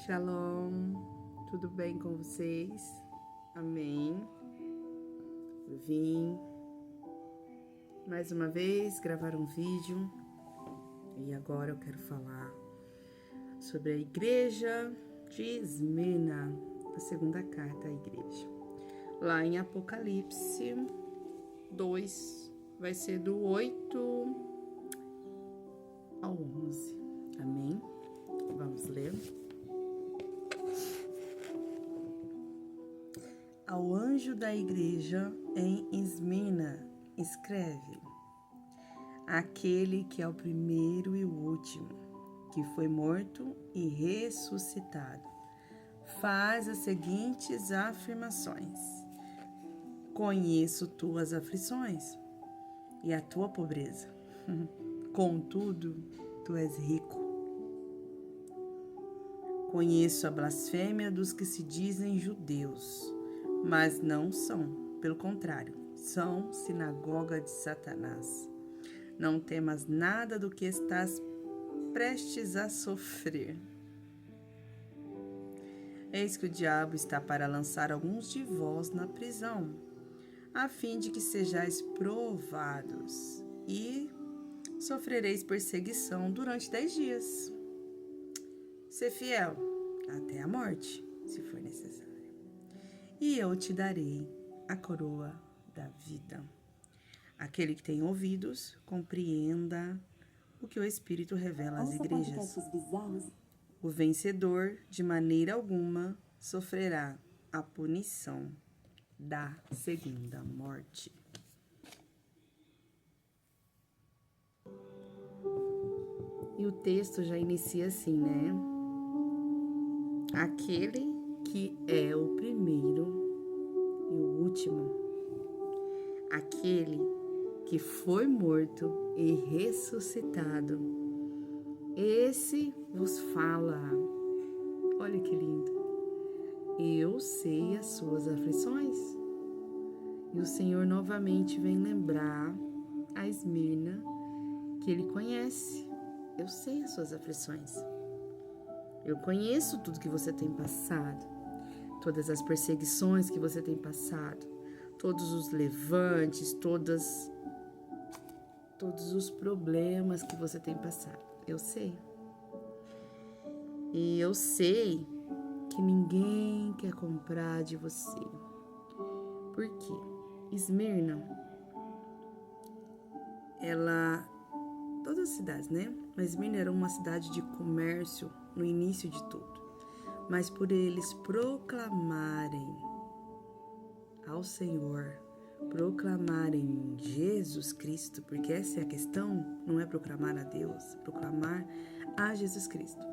Shalom, tudo bem com vocês? Amém. Vim mais uma vez gravar um vídeo e agora eu quero falar sobre a igreja de Esmirna, a segunda carta à igreja. Lá em Apocalipse 2, vai ser do 8 ao 11. Amém? Vamos ler. Ao anjo da igreja em Esmirna, escreve: aquele que é o primeiro e o último, que foi morto e ressuscitado, faz as seguintes afirmações: conheço tuas aflições e a tua pobreza, contudo, tu és rico. Conheço a blasfêmia dos que se dizem judeus, mas não são, pelo contrário, são sinagoga de Satanás. Não temas nada do que estás prestes a sofrer. Eis que o diabo está para lançar alguns de vós na prisão, a fim de que sejais provados, e sofrereis perseguição durante 10 dias. Sê fiel até a morte, se for necessário, e eu te darei a coroa da vida. Aquele que tem ouvidos, compreenda o que o Espírito revela às igrejas. O vencedor, de maneira alguma, sofrerá a punição da segunda morte. E o texto já inicia assim, né? Aquele que é o primeiro e o último. Aquele que foi morto e ressuscitado. Esse vos fala. Olha que lindo. Eu sei as suas aflições. E o Senhor novamente vem lembrar a Esmirna que ele conhece. Eu sei as suas aflições. Eu conheço tudo que você tem passado. Todas as perseguições que você tem passado. Todos os levantes, todos os problemas que você tem passado. Eu sei. E eu sei que ninguém quer comprar de você. Por quê? Esmirna, todas as cidades, né? Mas Esmirna era uma cidade de comércio no início de tudo. Mas por eles proclamarem ao Senhor, proclamarem Jesus Cristo, porque essa é a questão, não é proclamar a Deus, proclamar a Jesus Cristo.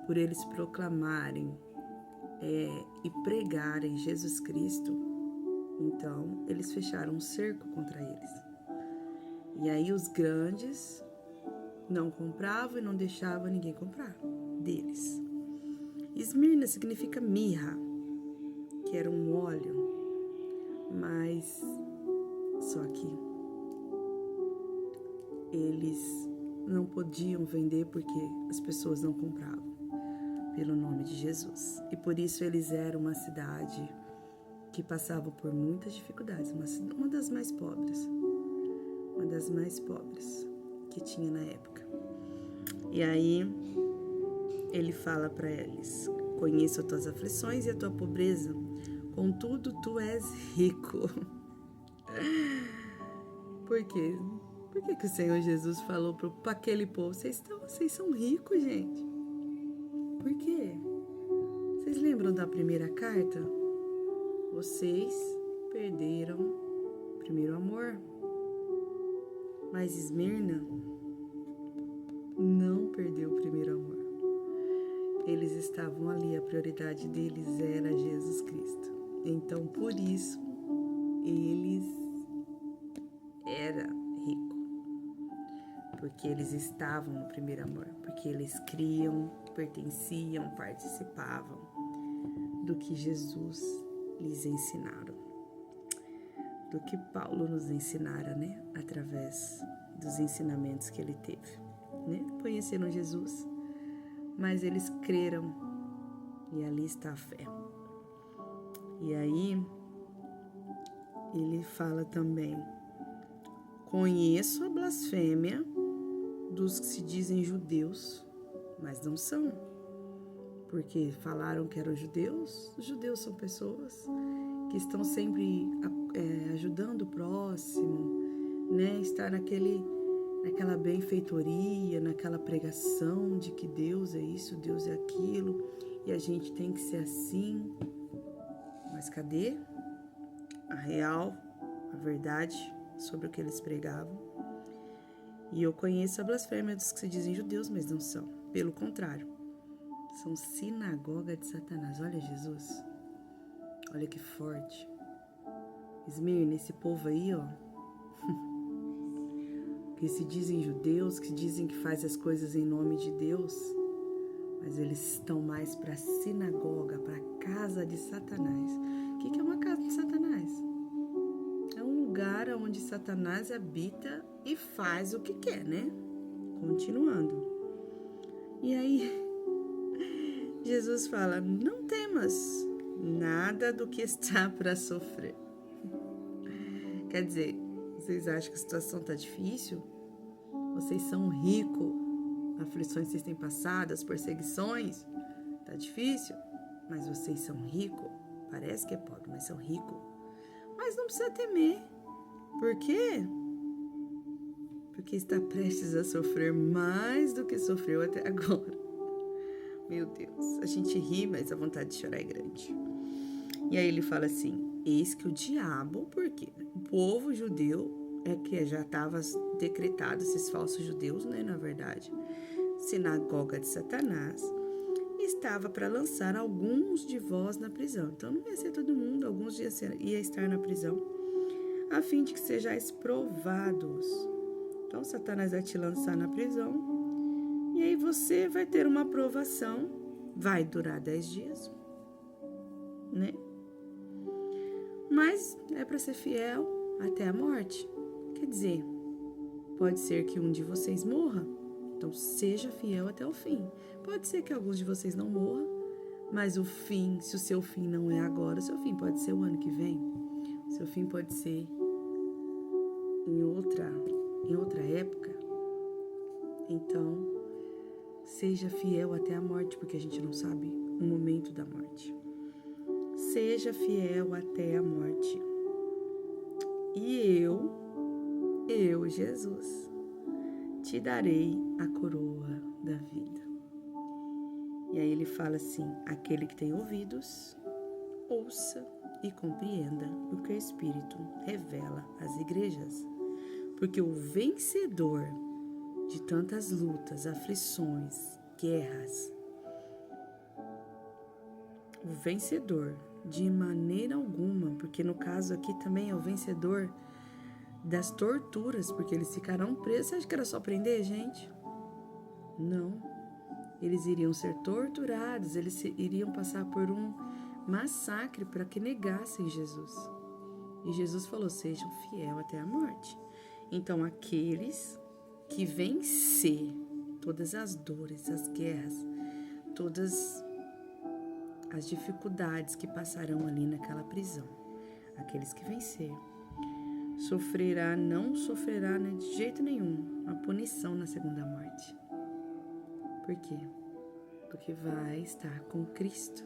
Por eles proclamarem e pregarem Jesus Cristo, então eles fecharam um cerco contra eles. E aí os grandes não compravam e não deixavam ninguém comprar deles. Esmirna significa mirra, que era um óleo, mas só que eles não podiam vender porque as pessoas não compravam pelo nome de Jesus. E por isso eles eram uma cidade que passava por muitas dificuldades, uma das mais pobres que tinha na época. E aí ele fala para eles: conheço as tuas aflições e a tua pobreza, contudo tu és rico. Por quê? Por que o Senhor Jesus falou para aquele povo: vocês são ricos, gente? Por quê? Vocês lembram da primeira carta? Vocês perderam o primeiro amor. Mas Esmirna não perdeu o primeiro amor. Eles estavam ali, a prioridade deles era Jesus Cristo. Então, por isso, eles eram ricos. Porque eles estavam no primeiro amor. Porque eles criam, pertenciam, participavam do que Jesus lhes ensinaram. Do que Paulo nos ensinara, né? Através dos ensinamentos que ele teve, né? Conheceram Jesus, mas eles creram E ali está a fé. E aí, ele fala também: conheço a blasfêmia dos que se dizem judeus, mas não são. Porque falaram que eram judeus. Os judeus são pessoas que estão sempre ajudando o próximo, né? Estar naquela benfeitoria, naquela pregação de que Deus é isso, Deus é aquilo, e a gente tem que ser assim. Mas cadê a real, a verdade sobre o que eles pregavam? E eu conheço a blasfêmia dos que se dizem judeus, mas não são. Pelo contrário, são sinagoga de Satanás. Olha Jesus, olha que forte. Esmirna, esse povo aí, ó, que se dizem judeus, que dizem que faz as coisas em nome de Deus, mas eles estão mais para a sinagoga, para a casa de Satanás. O que é uma casa de Satanás? É um lugar onde Satanás habita e faz o que quer, né? Continuando. E aí, Jesus fala: não temas nada do que está para sofrer. Quer dizer, vocês acham que a situação está difícil? Vocês são ricos, aflições que vocês têm passado, as perseguições, está difícil, mas vocês são ricos. Parece que é pobre, mas são ricos. Mas não precisa temer. Por quê? Porque está prestes a sofrer mais do que sofreu até agora. Meu Deus, a gente ri, mas a vontade de chorar é grande. E aí ele fala assim: eis que o diabo, por quê? O povo judeu é que já estava decretado, esses falsos judeus, né, na verdade, sinagoga de Satanás, estava para lançar alguns de vós na prisão. Então não ia ser todo mundo, alguns ia estar na prisão, a fim de que sejais provados. Então Satanás vai te lançar na prisão, e aí você vai ter uma provação, vai durar 10 dias, né? Mas é para ser fiel até a morte. Quer dizer, pode ser que um de vocês morra, então seja fiel até o fim. Pode ser que alguns de vocês não morram, mas o fim, se o seu fim não é agora, o seu fim pode ser o ano que vem. O seu fim pode ser em outra época. Então, seja fiel até a morte, porque a gente não sabe o momento da morte. Seja fiel até a morte. E eu, Jesus, te darei a coroa da vida. E aí ele fala assim: aquele que tem ouvidos, ouça e compreenda o que o Espírito revela às igrejas. Porque o vencedor de tantas lutas, aflições, guerras, o vencedor de maneira alguma, porque no caso aqui também é o vencedor das torturas, porque eles ficarão presos. Você acha que era só prender, gente? Não. Eles iriam ser torturados, eles iriam passar por um massacre para que negassem Jesus. E Jesus falou: sejam fiel até a morte. Então, aqueles que vencer todas as dores, as guerras, todas as dificuldades que passarão ali naquela prisão, aqueles que vencer, não sofrerá, né, de jeito nenhum a punição na segunda morte. Por quê? Porque vai estar com Cristo.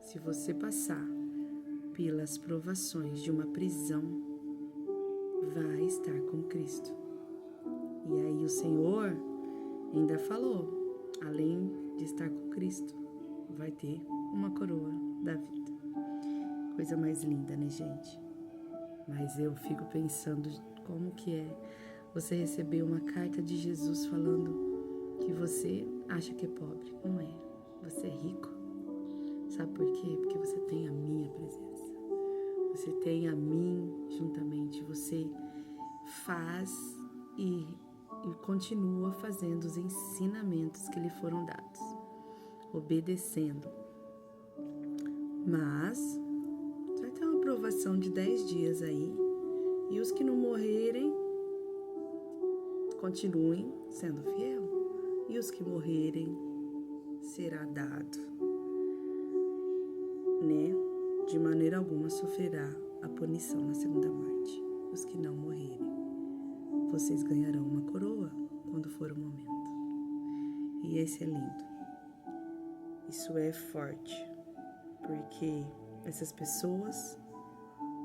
Se você passar pelas provações de uma prisão, vai estar com Cristo. E aí o Senhor ainda falou, além de estar com Cristo, vai ter uma coroa da vida. Coisa mais linda, né, gente? Mas eu fico pensando como que é você receber uma carta de Jesus falando que você acha que é pobre. Não é. Você é rico. Sabe por quê? Porque você tem a minha presença. Você tem a mim juntamente. Você faz e continua fazendo os ensinamentos que lhe foram dados. Obedecendo. Mas vai ter uma provação de 10 dias aí. E os que não morrerem, continuem sendo fiel. E os que morrerem, será dado né? De maneira alguma sofrerá a punição na segunda morte. Os que não morrerem, vocês ganharão uma coroa quando for o momento. E esse é lindo. Isso é forte, porque essas pessoas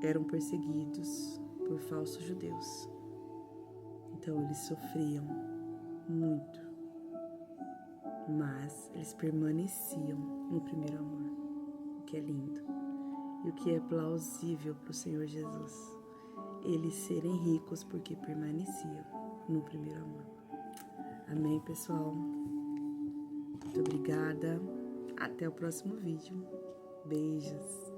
eram perseguidos por falsos judeus. Então eles sofriam muito, mas eles permaneciam no primeiro amor, o que é lindo e o que é plausível para o Senhor Jesus. Eles serem ricos porque permaneciam no primeiro amor. Amém, pessoal? Muito obrigada. Até o próximo vídeo. Beijos.